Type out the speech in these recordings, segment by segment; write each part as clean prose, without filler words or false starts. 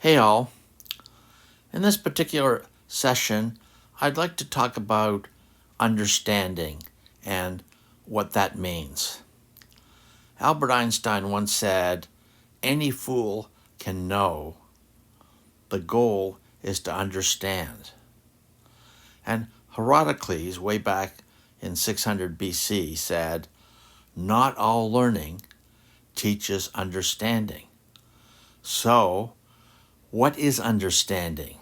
Hey all, in this particular session, I'd like to talk about understanding and what that means. Albert Einstein once said, "Any fool can know. The goal is to understand." And Herodotus, way back in 600 BC, said, "Not all learning teaches understanding." So, what is understanding?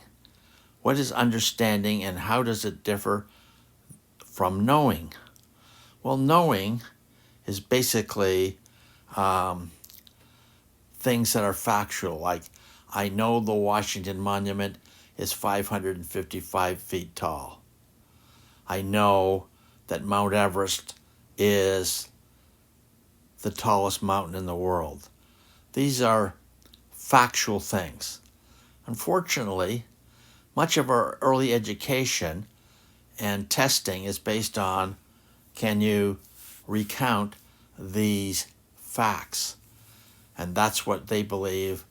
What is understanding and how does it differ from knowing? Well, knowing is basically things that are factual, like I know the Washington Monument is 555 feet tall. I know that Mount Everest is the tallest mountain in the world. These are factual things. Unfortunately, much of our early education and testing is based on, can you recount these facts? And that's what they believe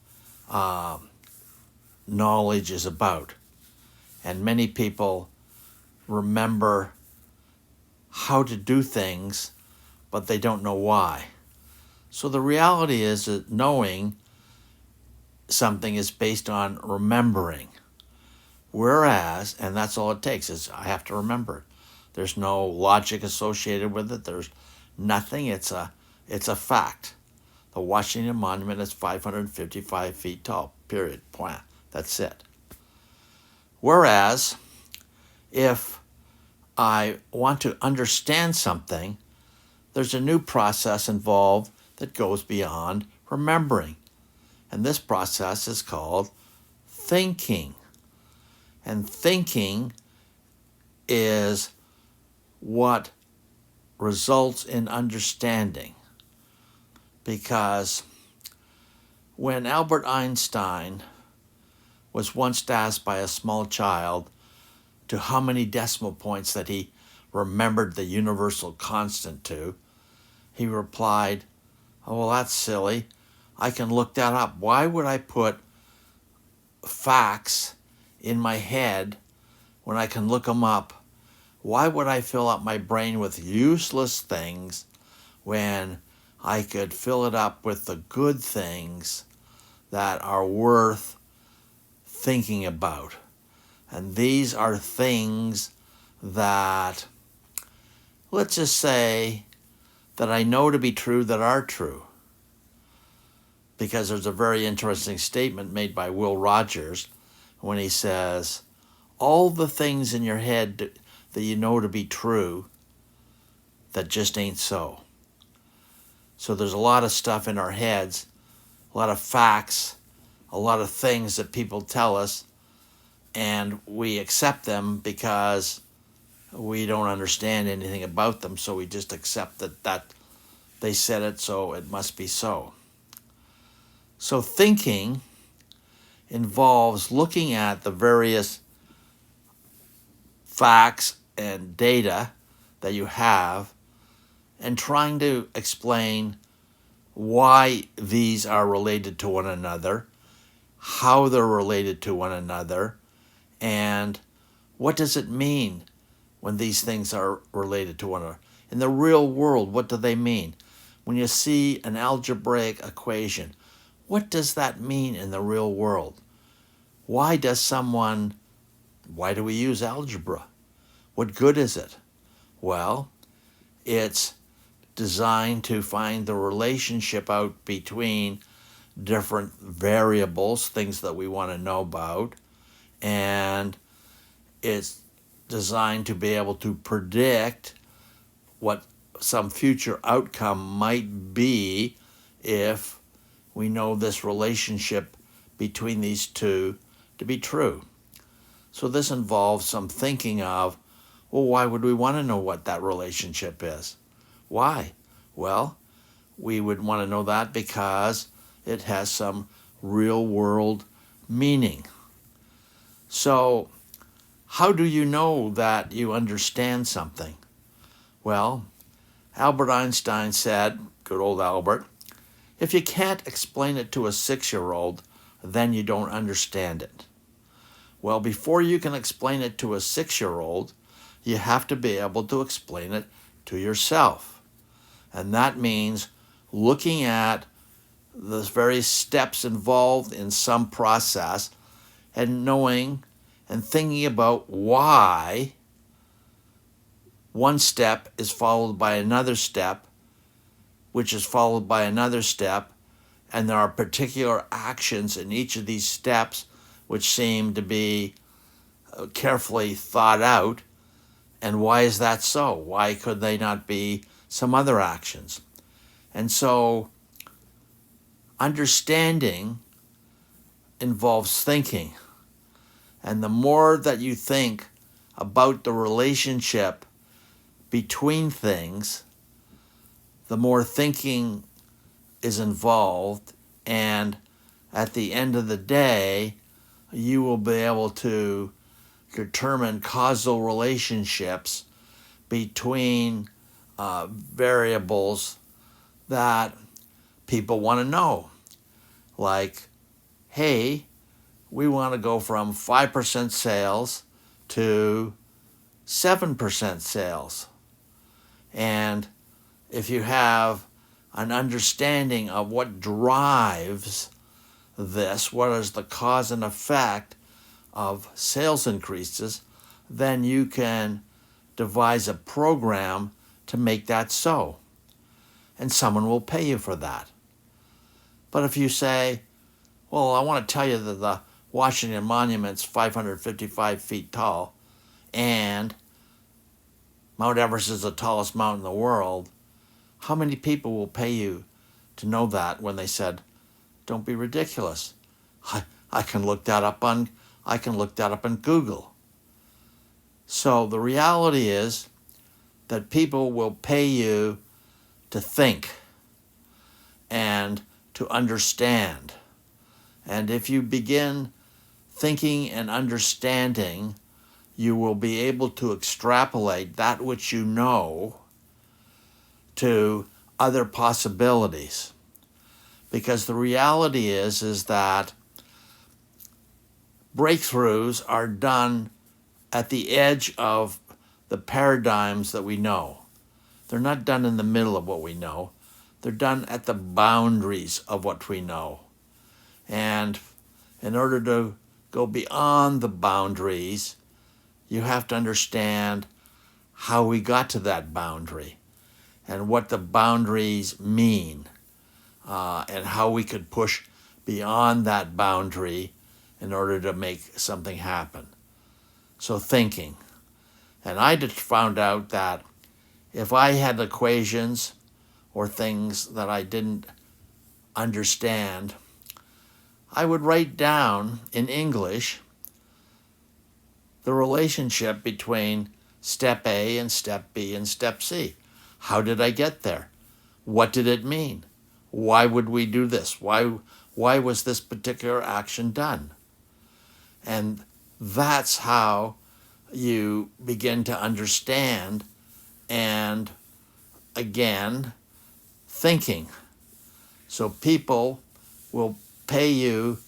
knowledge is about. And many people remember how to do things, but they don't know why. So the reality is that knowing something is based on remembering. Whereas, and that's all it takes, is I have to remember it. There's no logic associated with it. There's nothing. It's a fact. The Washington Monument is 555 feet tall, period, point. That's it. Whereas, if I want to understand something, there's a new process involved that goes beyond remembering. And this process is called thinking. And thinking is what results in understanding. Because when Albert Einstein was once asked by a small child to how many decimal points that he remembered the universal constant to, he replied, "Oh, well, that's silly. I can look that up. Why would I put facts in my head when I can look them up? Why would I fill up my brain with useless things when I could fill it up with the good things that are worth thinking about?" And these are things that, let's just say, that I know to be true that are true. Because there's a very interesting statement made by Will Rogers when he says, all the things in your head that you know to be true that just ain't so. So there's a lot of stuff in our heads, a lot of facts, a lot of things that people tell us, and we accept them because we don't understand anything about them, so we just accept that they said it, so it must be so. So thinking involves looking at the various facts and data that you have and trying to explain why these are related to one another, how they're related to one another, and what does it mean when these things are related to one another. In the real world, what do they mean? When you see an algebraic equation, what does that mean in the real world? Why do we use algebra? What good is it? Well, it's designed to find the relationship out between different variables, things that we want to know about, and it's designed to be able to predict what some future outcome might be if we know this relationship between these two to be true. So this involves some thinking of, well, why would we want to know what that relationship is? Why? Well, we would want to know that because it has some real world meaning. So how do you know that you understand something? Well, Albert Einstein said, good old Albert, if you can't explain it to a 6-year-old, then you don't understand it. Well, before you can explain it to a 6-year-old, you have to be able to explain it to yourself. And that means looking at the various steps involved in some process and knowing and thinking about why one step is followed by another step, which is followed by another step, and there are particular actions in each of these steps which seem to be carefully thought out. And why is that so? Why could they not be some other actions? And so understanding involves thinking. And the more that you think about the relationship between things, the more thinking is involved, and at the end of the day, you will be able to determine causal relationships between variables that people want to know. Like, hey, we want to go from 5% sales to 7% sales. And if you have an understanding of what drives this, what is the cause and effect of sales increases, then you can devise a program to make that so. And someone will pay you for that. But if you say, well, I want to tell you that the Washington Monument's 555 feet tall, and Mount Everest is the tallest mountain in the world, how many people will pay you to know that when they said, don't be ridiculous. I can look that up on Google. So the reality is that people will pay you to think and to understand. And if you begin thinking and understanding, you will be able to extrapolate that which you know to other possibilities. Because the reality is that breakthroughs are done at the edge of the paradigms that we know. They're not done in the middle of what we know. They're done at the boundaries of what we know. And in order to go beyond the boundaries, you have to understand how we got to that boundary and what the boundaries mean, and how we could push beyond that boundary in order to make something happen. So thinking. And I just found out that if I had equations or things that I didn't understand, I would write down in English the relationship between step A and step B and step C. How did I get there? What did it mean? Why would we do this? Why was this particular action done? And that's how you begin to understand, and again, thinking. So people will pay you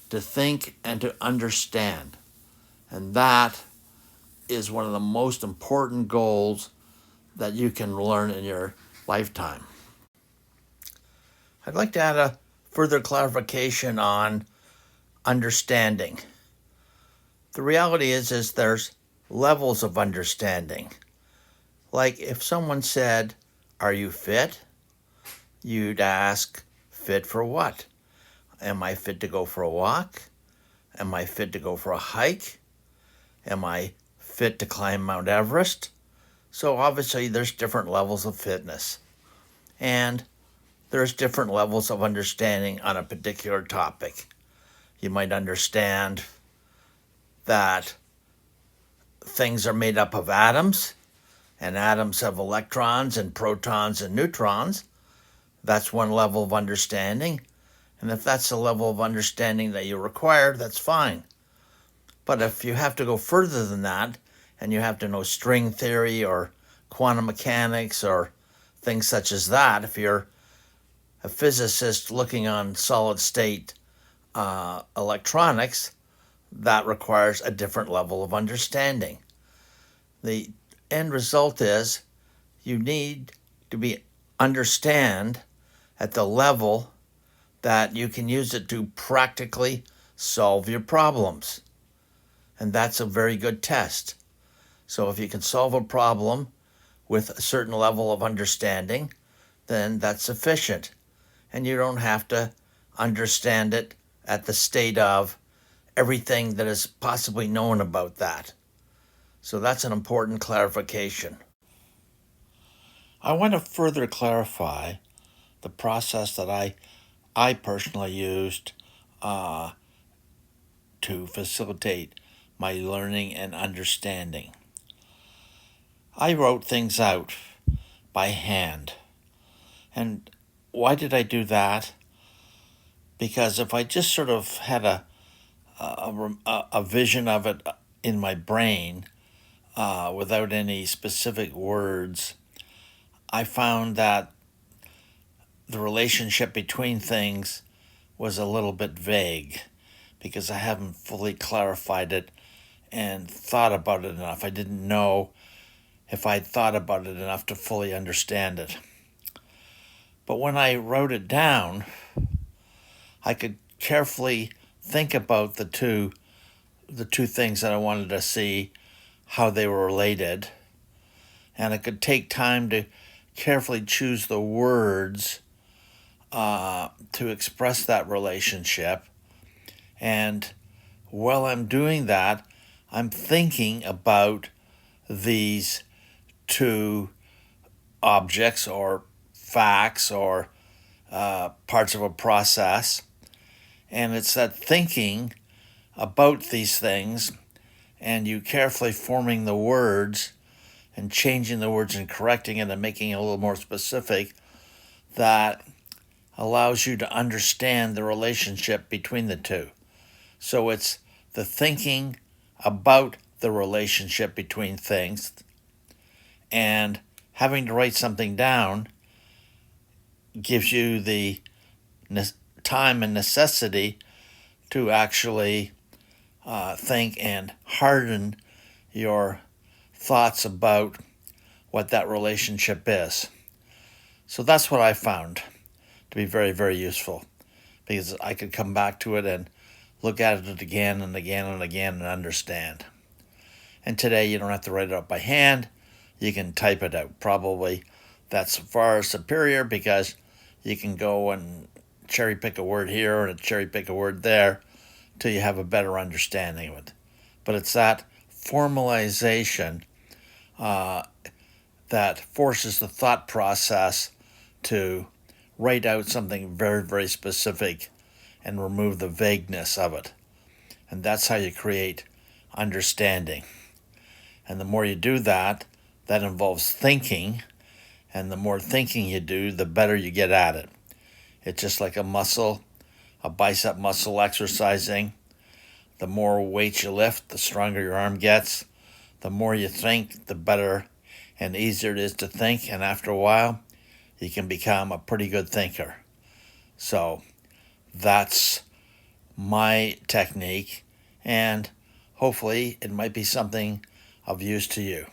to think and to understand. And that is one of the most important goals that you can learn in your lifetime. I'd like to add a further clarification on understanding. The reality is there's levels of understanding. Like if someone said, "Are you fit?" You'd ask, "Fit for what? Am I fit to go for a walk? Am I fit to go for a hike? Am I fit to climb Mount Everest?" So obviously there's different levels of fitness. And there's different levels of understanding on a particular topic. You might understand that things are made up of atoms, and atoms have electrons and protons and neutrons. That's one level of understanding. And if that's the level of understanding that you require, that's fine. But if you have to go further than that, and you have to know string theory or quantum mechanics or things such as that, if you're a physicist looking on solid state electronics, that requires a different level of understanding. The end result is you need to understand at the level that you can use it to practically solve your problems. And that's a very good test. So if you can solve a problem with a certain level of understanding, then that's sufficient. And you don't have to understand it at the state of everything that is possibly known about that. So that's an important clarification. I want to further clarify the process that I personally used to facilitate my learning and understanding. I wrote things out by hand. And why did I do that? Because if I just sort of had a vision of it in my brain without any specific words, I found that the relationship between things was a little bit vague because I haven't fully clarified it and thought about it enough. I didn't know if I'd thought about it enough to fully understand it. But when I wrote it down, I could carefully think about the two things that I wanted to see, how they were related, and I could take time to carefully choose the words to express that relationship. And while I'm doing that, I'm thinking about these two objects or facts or parts of a process. And it's that thinking about these things and you carefully forming the words and changing the words and correcting it and making it a little more specific that allows you to understand the relationship between the two. So it's the thinking about the relationship between things and having to write something down gives you the time and necessity to actually think and harden your thoughts about what that relationship is. So that's what I found to be very, very useful because I could come back to it and look at it again and again and again and understand. And today you don't have to write it up by hand. You can type it out. Probably that's far superior because you can go and cherry pick a word here and cherry pick a word there till you have a better understanding of it. But it's that formalization that forces the thought process to write out something very, very specific and remove the vagueness of it. And that's how you create understanding. And the more you do that, that involves thinking. And the more thinking you do, the better you get at it. It's just like a muscle, a bicep muscle exercising. The more weight you lift, the stronger your arm gets. The more you think, the better and easier it is to think. And after a while, you can become a pretty good thinker. So that's my technique. And hopefully it might be something of use to you.